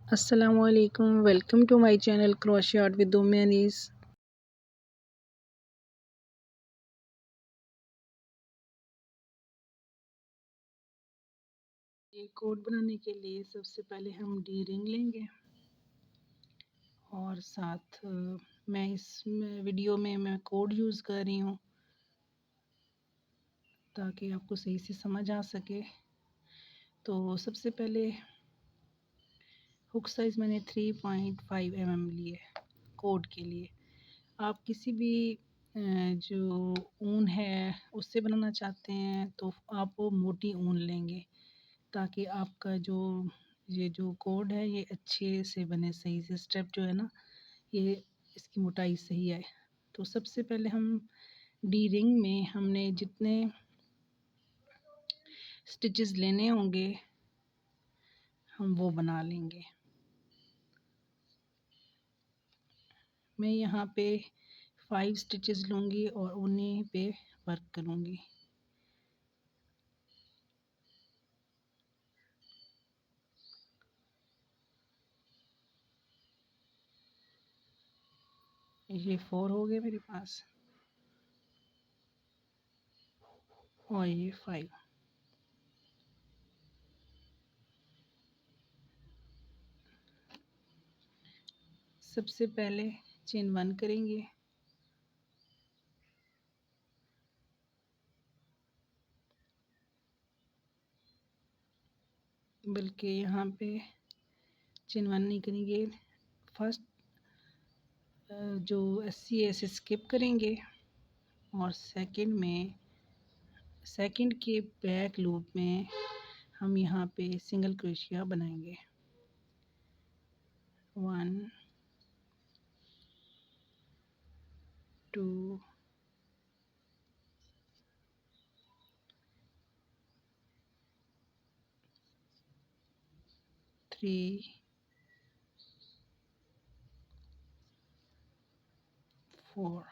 Assalamualaikum. Welcome to my channel Crochet Art with Ummi Anis. ये code बनाने के लिए सबसे पहले हम डी रिंग लेंगे और साथ मैं इस वीडियो में मैं कोड यूज़ कर रही हूँ ताकि आपको सही से समझ आ सके। तो सबसे पहले हुक साइज़ मैंने 3.5 mm लिए कोड के लिए। आप किसी भी जो ऊन है उससे बनाना चाहते हैं तो आप वो मोटी ऊन लेंगे ताकि आपका ये जो कोड है ये अच्छे से बने, सही से स्टेप जो है ना ये इसकी मोटाई सही है। तो सबसे पहले हम डी रिंग में हमने जितने स्टिचेस लेने होंगे हम वो बना लेंगे। मैं यहाँ पे 5 स्टिचेस लूँगी और उन्हीं पे वर्क करूँगी। ये 4 हो गए मेरे पास और ये 5। सबसे पहले चेन 1 करेंगे, बल्कि यहाँ पे चेन 1 नहीं करेंगे, फर्स्ट जो अस्सी है इसे स्किप करेंगे और सेकंड के बैक लूप में हम यहाँ पे सिंगल क्रोशिया बनाएंगे। 1 2 3 4।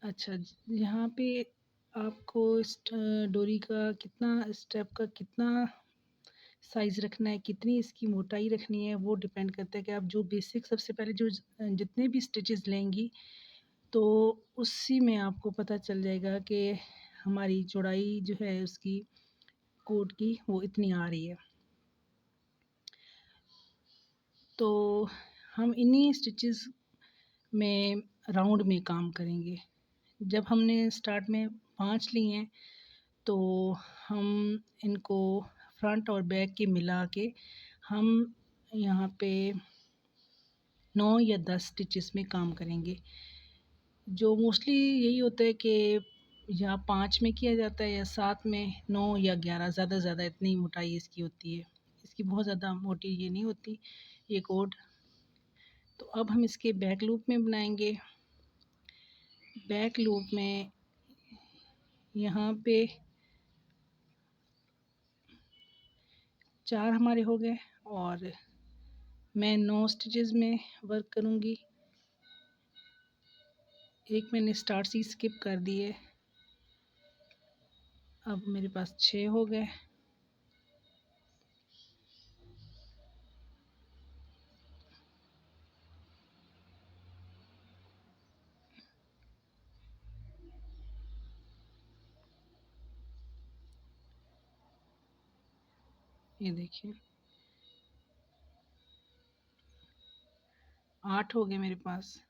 अच्छा, यहाँ पे आपको इस डोरी का कितना स्टेप का कितना साइज़ रखना है, कितनी इसकी मोटाई रखनी है, वो डिपेंड करता है कि आप जो बेसिक सबसे पहले जो जितने भी स्टिचेस लेंगी तो उसी में आपको पता चल जाएगा कि हमारी चौड़ाई जो है उसकी कोट की वो इतनी आ रही है। तो हम इन्हीं स्टिचेस में राउंड में काम करेंगे। जब हमने स्टार्ट में 5 लिए हैं तो हम इनको फ्रंट और बैक के मिला के हम यहाँ पे 9 या 10 स्टिचेस में काम करेंगे। जो मोस्टली यही होता है कि या 5 में किया जाता है या 7 में, 9 या 11 ज़्यादा से ज़्यादा इतनी मोटाई इसकी होती है। इसकी बहुत ज़्यादा मोटी ये नहीं होती ये कोट। तो अब हम इसके बैक लूप में बनाएंगे। बैक लूप में यहाँ पे 4 हमारे हो गए और मैं 9 स्टिचेस में वर्क करूँगी। एक मैंने स्टार्ट से स्किप कर दिए, अब मेरे पास 6 हो गए। ये देखिए 8 हो गए मेरे पास।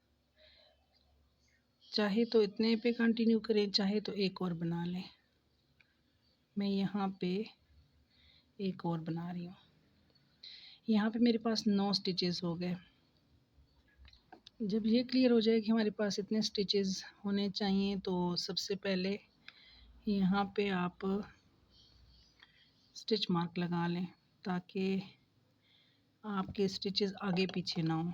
चाहे तो इतने पे कंटिन्यू करें, चाहे तो एक और बना लें। मैं यहाँ पे एक और बना रही हूँ। यहाँ पे मेरे पास 9 स्टिचेस हो गए। जब ये क्लियर हो जाए कि हमारे पास इतने स्टिचेस होने चाहिए तो सबसे पहले यहाँ पे आप स्टिच मार्क लगा लें ताकि आपके स्टिचेस आगे पीछे ना हो।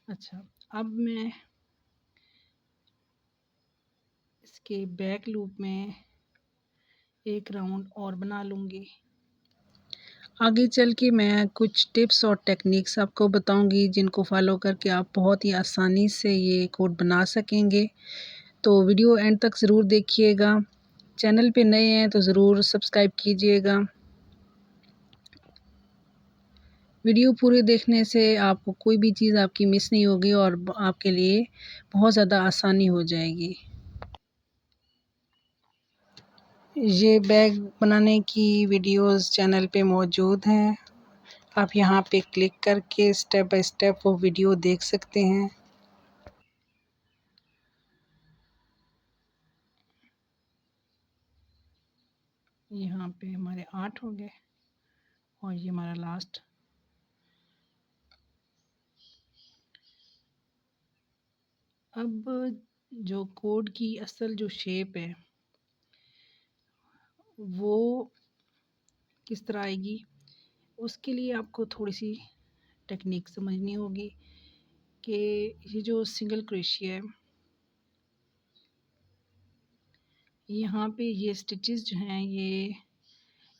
अच्छा, अब मैं इसके बैक लूप में एक राउंड और बना लूँगी। आगे चल के मैं कुछ टिप्स और टेक्निक्स आपको बताऊंगी जिनको फॉलो करके आप बहुत ही आसानी से ये कोड बना सकेंगे। तो वीडियो एंड तक ज़रूर देखिएगा। चैनल पे नए हैं तो ज़रूर सब्सक्राइब कीजिएगा। वीडियो पूरे देखने से आपको कोई भी चीज़ आपकी मिस नहीं होगी और आपके लिए बहुत ज़्यादा आसानी हो जाएगी। ये बैग बनाने की वीडियोस चैनल पे मौजूद हैं। आप यहाँ पे क्लिक करके स्टेप बाय स्टेप वो वीडियो देख सकते हैं। यहाँ पे हमारे 8 हो गए और ये हमारा लास्ट। अब जो कोड की असल जो शेप है वो किस तरह आएगी, उसके लिए आपको थोड़ी सी टेक्निक समझनी होगी कि ये जो सिंगल क्रोशिया है, यहाँ पे ये स्टिचेस जो हैं ये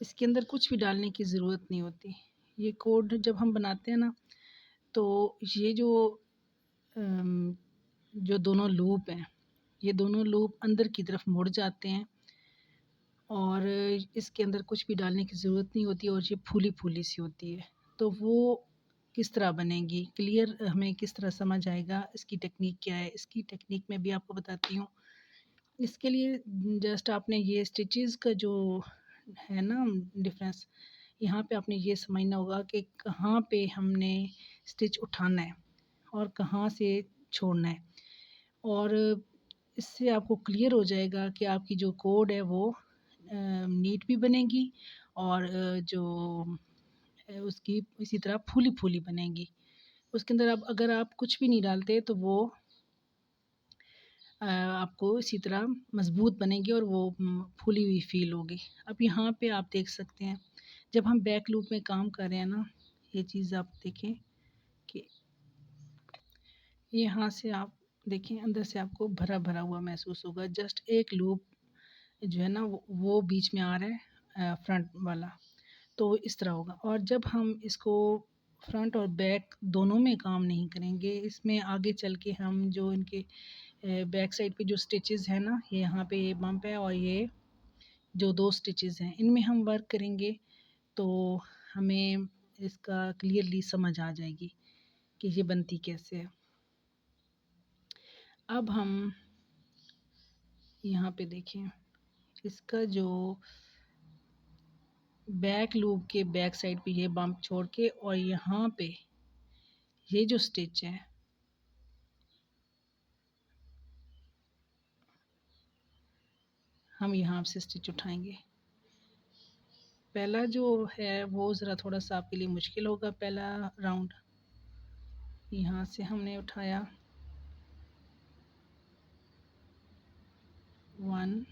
इसके अंदर कुछ भी डालने की ज़रूरत नहीं होती। ये कोड जब हम बनाते हैं ना तो ये अम, जो दोनों लूप हैं ये दोनों लूप अंदर की तरफ मुड़ जाते हैं और इसके अंदर कुछ भी डालने की ज़रूरत नहीं होती और ये फूली-फूली सी होती है। तो वो किस तरह बनेगी, क्लियर हमें किस तरह समझ आएगा, इसकी टेक्निक क्या है, इसकी टेक्निक मैं भी आपको बताती हूँ। इसके लिए जस्ट आपने ये स्टिचेज़ का जो है ना डिफ़रेंस, यहाँ पे आपने ये समझना होगा कि कहाँ पे हमने स्टिच उठाना है और कहाँ से छोड़ना है। और इससे आपको क्लियर हो जाएगा कि आपकी जो कोड है वो नीट भी बनेगी और उसकी इसी तरह फूली-फूली बनेगी। उसके अंदर आप अगर आप कुछ भी नहीं डालते तो वो आपको इसी तरह मज़बूत बनेगी और वो फूली हुई फ़ील होगी। अब यहाँ पे आप देख सकते हैं, जब हम बैक लूप में काम कर रहे हैं ना, ये चीज़ आप देखें कि यहाँ से आप देखें अंदर से आपको भरा-भरा हुआ महसूस होगा। जस्ट एक लूप जो है ना वो बीच में आ रहा है फ्रंट वाला, तो इस तरह होगा। और जब हम इसको फ्रंट और बैक दोनों में काम नहीं करेंगे, इसमें आगे चल के हम जो इनके बैक साइड पे जो स्टिचेस है ना, ये यहाँ पे ये बम्प है और ये जो 2 स्टिचेस हैं, इनमें हम वर्क करेंगे तो हमें इसका क्लियरली समझ आ जाएगी कि ये बनती कैसे है। अब हम यहाँ पे देखें, इसका जो बैक लूप के बैक साइड पे ये बम्प छोड़ के और यहाँ पे ये जो स्टिच है हम यहाँ से स्टिच उठाएंगे। पहला जो है वो ज़रा थोड़ा सा आपके लिए मुश्किल होगा। पहला राउंड यहाँ से हमने उठाया 1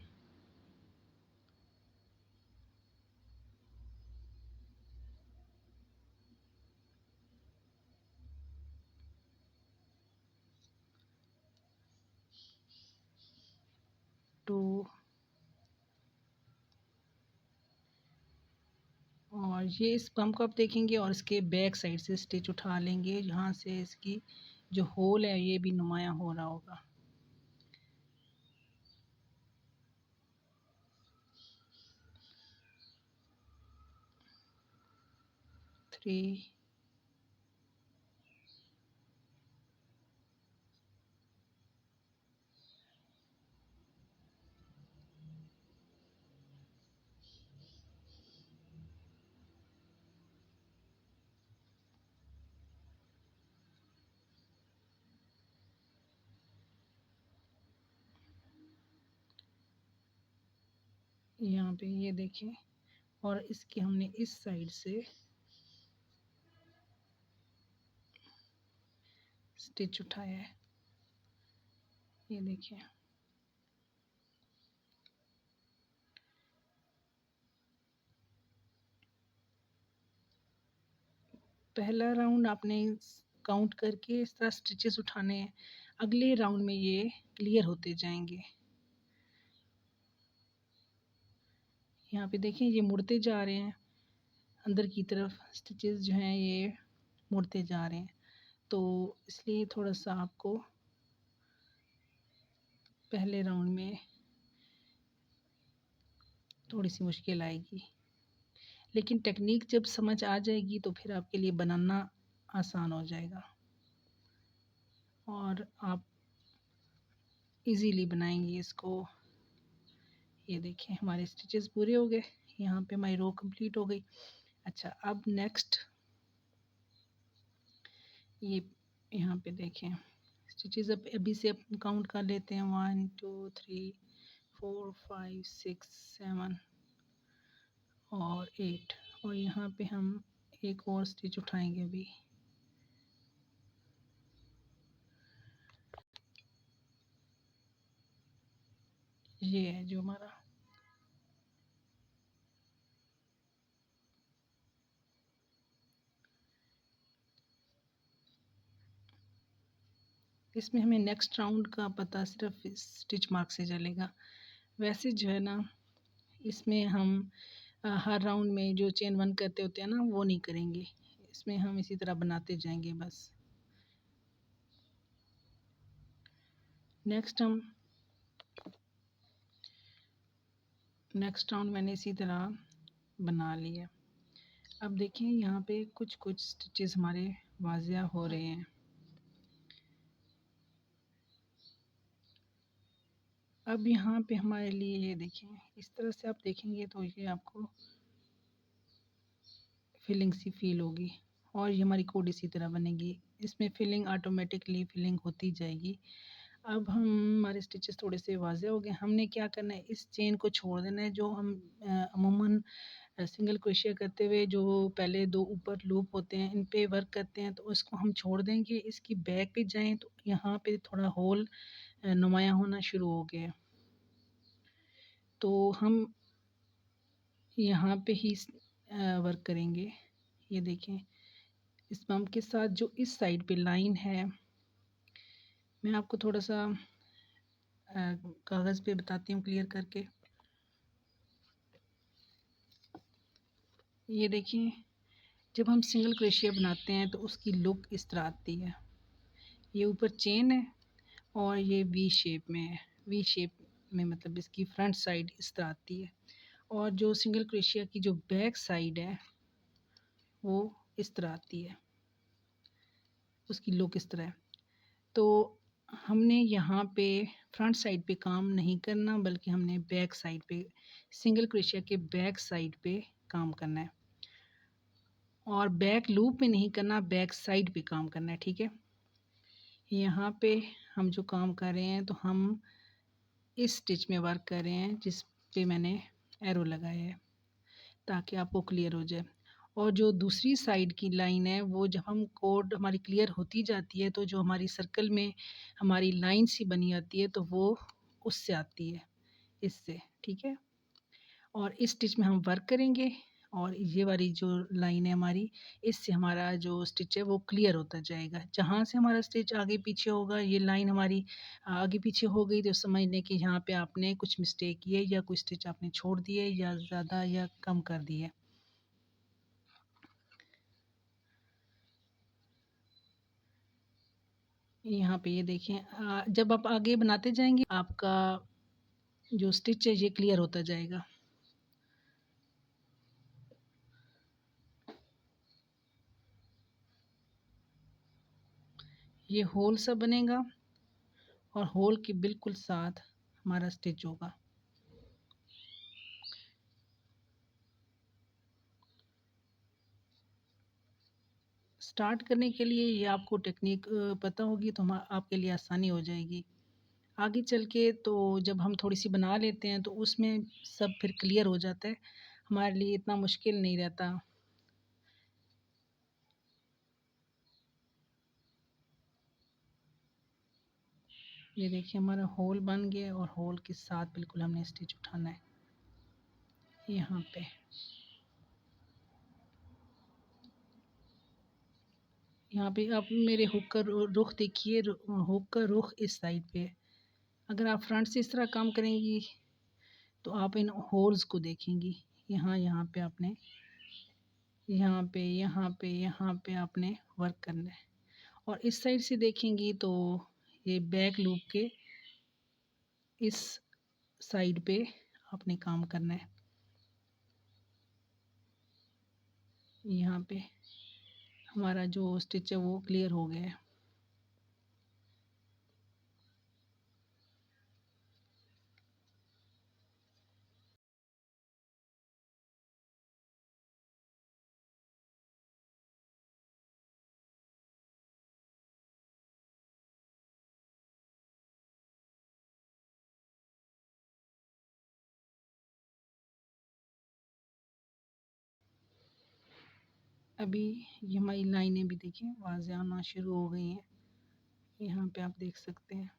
2 और ये इस पम्प को आप देखेंगे और इसके बैक साइड से स्टिच उठा लेंगे, जहाँ से इसकी जो होल है ये भी नुमायाँ हो रहा होगा। 3 यहाँ पे ये देखें और इसके हमने इस साइड से स्टिच उठाया है, ये देखिए। पहला राउंड आपने काउंट करके इस तरह स्टिचेस उठाने हैं, अगले राउंड में ये क्लियर होते जाएंगे। यहाँ पे देखें ये मुड़ते जा रहे हैं अंदर की तरफ, स्टिचेस जो हैं ये मुड़ते जा रहे हैं, तो इसलिए थोड़ा सा आपको पहले राउंड में थोड़ी सी मुश्किल आएगी, लेकिन टेक्निक जब समझ आ जाएगी तो फिर आपके लिए बनाना आसान हो जाएगा और आप इजीली बनाएंगे इसको। ये देखें हमारे स्टिचेस पूरे हो गए, यहाँ पे हमारी रो कंप्लीट हो गई। अच्छा, अब नेक्स्ट ये यहाँ पे देखें स्टिचेस अब अभी से काउंट कर लेते हैं, 1 2 3 4 5 6 7 और 8, और यहाँ पे हम एक और स्टिच उठाएंगे अभी। ये है जो हमारा इसमें हमें नेक्स्ट राउंड का पता सिर्फ स्टिच मार्क से चलेगा। वैसे जो है ना इसमें हम हर राउंड में जो चेन 1 करते होते हैं ना वो नहीं करेंगे, इसमें हम इसी तरह बनाते जाएंगे बस। नेक्स्ट राउंड मैंने इसी तरह बना लिया। अब देखें यहाँ पे कुछ कुछ स्टिचेस हमारे वाजिया हो रहे हैं। अब यहाँ पे हमारे लिए ये देखें, इस तरह से आप देखेंगे तो ये आपको फिलिंग सी फील होगी और ये हमारी कोड इसी तरह बनेगी। इसमें फिलिंग ऑटोमेटिकली फिलिंग होती जाएगी। अब हम हमारे स्टिचेस थोड़े से वाज़े हो गए, हमने क्या करना है इस चेन को छोड़ देना है जो हम अमूमन सिंगल क्रोशिया करते हुए जो पहले 2 ऊपर लूप होते हैं इन पे वर्क करते हैं, तो इसको हम छोड़ देंगे। इसकी बैक पे जाएं तो यहाँ पे थोड़ा होल नुमाया होना शुरू हो गया, तो हम यहाँ पे ही वर्क करेंगे। ये देखें इस पम्प के साथ जो इस साइड पे लाइन है, मैं आपको थोड़ा सा कागज़ पे बताती हूँ क्लियर करके। ये देखिए जब हम सिंगल क्रोशिया बनाते हैं तो उसकी लुक इस तरह आती है। ये ऊपर चेन है और ये वी शेप में है, वी शेप में मतलब इसकी फ्रंट साइड इस तरह आती है, और जो सिंगल क्रोशिया की जो बैक साइड है वो इस तरह आती है, उसकी लुक इस तरह है। तो हमने यहाँ पे फ्रंट साइड पे काम नहीं करना, बल्कि हमने बैक साइड पे सिंगल क्रोशिया के बैक साइड पे काम करना है, और बैक लूप में नहीं करना, बैक साइड पे काम करना है। ठीक है, यहाँ पे हम जो काम कर रहे हैं तो हम इस स्टिच में वर्क कर रहे हैं जिस पे मैंने एरो लगाया है, ताकि आपको क्लियर हो जाए। और जो दूसरी साइड की लाइन है वो जब हम कोड हमारी क्लियर होती जाती है तो जो हमारी सर्कल में हमारी लाइन सी बनी आती है तो वो उससे आती है, इससे। ठीक है, और इस स्टिच में हम वर्क करेंगे और ये वाली जो लाइन है हमारी, इससे हमारा जो स्टिच है वो क्लियर होता जाएगा। जहाँ से हमारा स्टिच आगे पीछे होगा, ये लाइन हमारी आगे पीछे हो गई तो समझ लें कि यहाँ पे आपने कुछ मिस्टेक की है या कोई स्टिच आपने छोड़ दी है या ज़्यादा या कम कर दी है। यहाँ पे ये देखें जब आप आगे बनाते जाएंगे आपका जो स्टिच है ये क्लियर होता जाएगा। ये होल सा बनेगा और होल के बिल्कुल साथ हमारा स्टिच होगा। स्टार्ट करने के लिए ये आपको टेक्निक पता होगी तो आपके लिए आसानी हो जाएगी। आगे चल के तो जब हम थोड़ी सी बना लेते हैं तो उसमें सब फिर क्लियर हो जाता है, हमारे लिए इतना मुश्किल नहीं रहता। ये देखिए हमारा होल बन गया और होल के साथ बिल्कुल हमने स्टिच उठाना है यहाँ पे। यहाँ पे आप मेरे हुक का रुख देखिए, हुक का रुख इस साइड पे है। अगर आप फ्रंट से इस तरह काम करेंगी तो आप इन होल्स को देखेंगी। यहाँ पे आपने यहाँ पे आपने वर्क करना है। और इस साइड से देखेंगी तो ये बैक लूप के इस साइड पे आपने काम करना है। यहाँ पे हमारा जो स्टिच है वो क्लियर हो गया है। अभी ये हमारी लाइनें भी देखिए वाज़े आना शुरू हो गई हैं। यहाँ पे आप देख सकते हैं।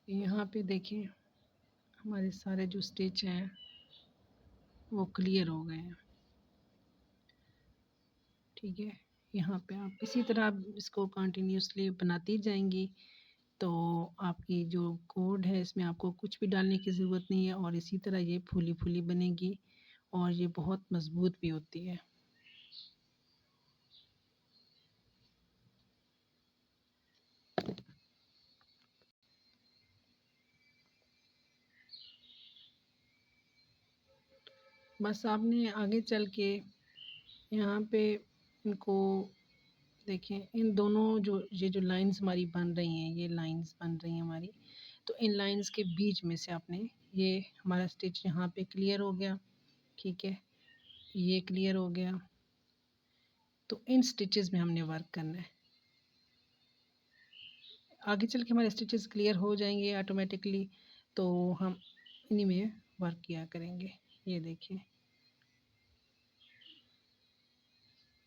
यहाँ पे देखिए हमारे सारे जो स्टिच हैं वो क्लियर हो गए हैं। ठीक है, यहाँ पे आप इसी तरह आप इसको कंटिन्यूसली बनाती जाएंगी तो आपकी जो कोड है इसमें आपको कुछ भी डालने की ज़रूरत नहीं है और इसी तरह ये फूली फूली बनेगी और ये बहुत मज़बूत भी होती है। बस आपने आगे चल के यहाँ पे इनको देखें, इन दोनों जो लाइंस हमारी बन रही हैं, ये लाइंस बन रही हैं हमारी, तो इन लाइंस के बीच में से आपने ये हमारा स्टिच यहाँ पे क्लियर हो गया। ठीक है, ये क्लियर हो गया, तो इन स्टिचेस में हमने वर्क करना है। आगे चल के हमारे स्टिचेस क्लियर हो जाएंगे ऑटोमेटिकली, तो हम इन्हीं में वर्क किया करेंगे। ये देखिए,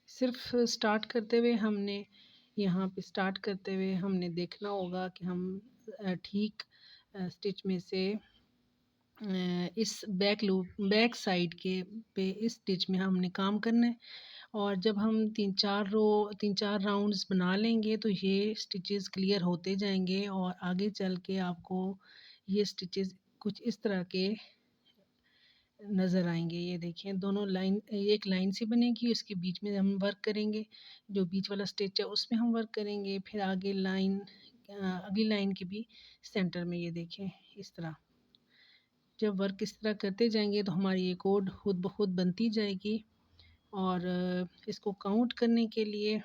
सिर्फ स्टार्ट करते हुए हमने यहाँ पे स्टार्ट करते हुए हमने देखना होगा कि हम ठीक स्टिच में से इस बैक साइड के पे इस स्टिच में हमने काम करना है। और जब हम 3-4 राउंड्स बना लेंगे तो ये स्टिचेस क्लियर होते जाएंगे और आगे चल के आपको ये स्टिचेस कुछ इस तरह के नज़र आएंगे। ये देखिए, दोनों लाइन एक लाइन सी बनेगी, उसके बीच में हम वर्क करेंगे, जो बीच वाला स्टिच है उसमें हम वर्क करेंगे, फिर आगे अगली लाइन के भी सेंटर में। ये देखें, इस तरह जब वर्क इस तरह करते जाएंगे तो हमारी ये कोड खुद ब खुद बनती जाएगी। और इसको काउंट करने के लिए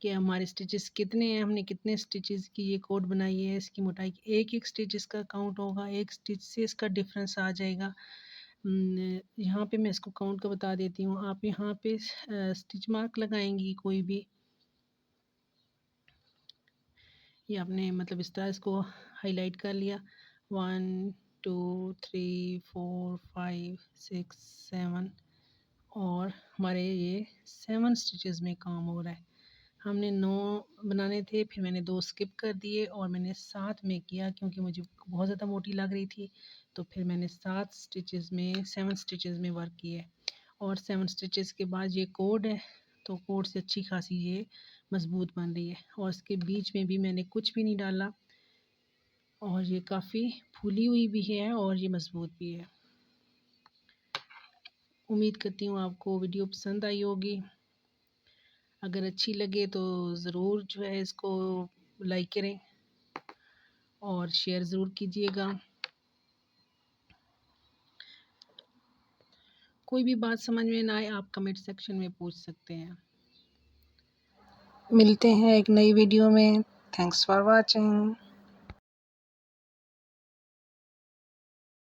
कि हमारे स्टिचेस कितने हैं, हमने कितने स्टिचेस की ये कोड बनाई है, इसकी मोटाई एक स्टिच इसका काउंट होगा, एक स्टिच से इसका डिफरेंस आ जाएगा। यहाँ पे मैं इसको काउंट का बता देती हूँ। आप यहाँ पे स्टिच मार्क लगाएंगी कोई भी, ये आपने मतलब इस तरह इसको हाईलाइट कर लिया, 1 2 3 4 5 6 7, और हमारे ये 7 स्टिचेस में काम हो रहा है। हमने 9 बनाने थे, फिर मैंने 2 स्किप कर दिए और मैंने 7 में किया क्योंकि मुझे बहुत ज़्यादा मोटी लग रही थी, तो फिर मैंने 7 स्टिचेस में वर्क किए। और 7 स्टिचेस के बाद ये कोड है, तो कोड से अच्छी खासी ये मज़बूत बन रही है। और इसके बीच में भी मैंने कुछ भी नहीं डाला और ये काफ़ी फूली हुई भी है और ये मज़बूत भी है। उम्मीद करती हूँ आपको वीडियो पसंद आई होगी। अगर अच्छी लगे तो ज़रूर जो है इसको लाइक करें और शेयर ज़रूर कीजिएगा। कोई भी बात समझ में ना आए आप कमेंट सेक्शन में पूछ सकते हैं। मिलते हैं एक नई वीडियो में। Thanks for watching.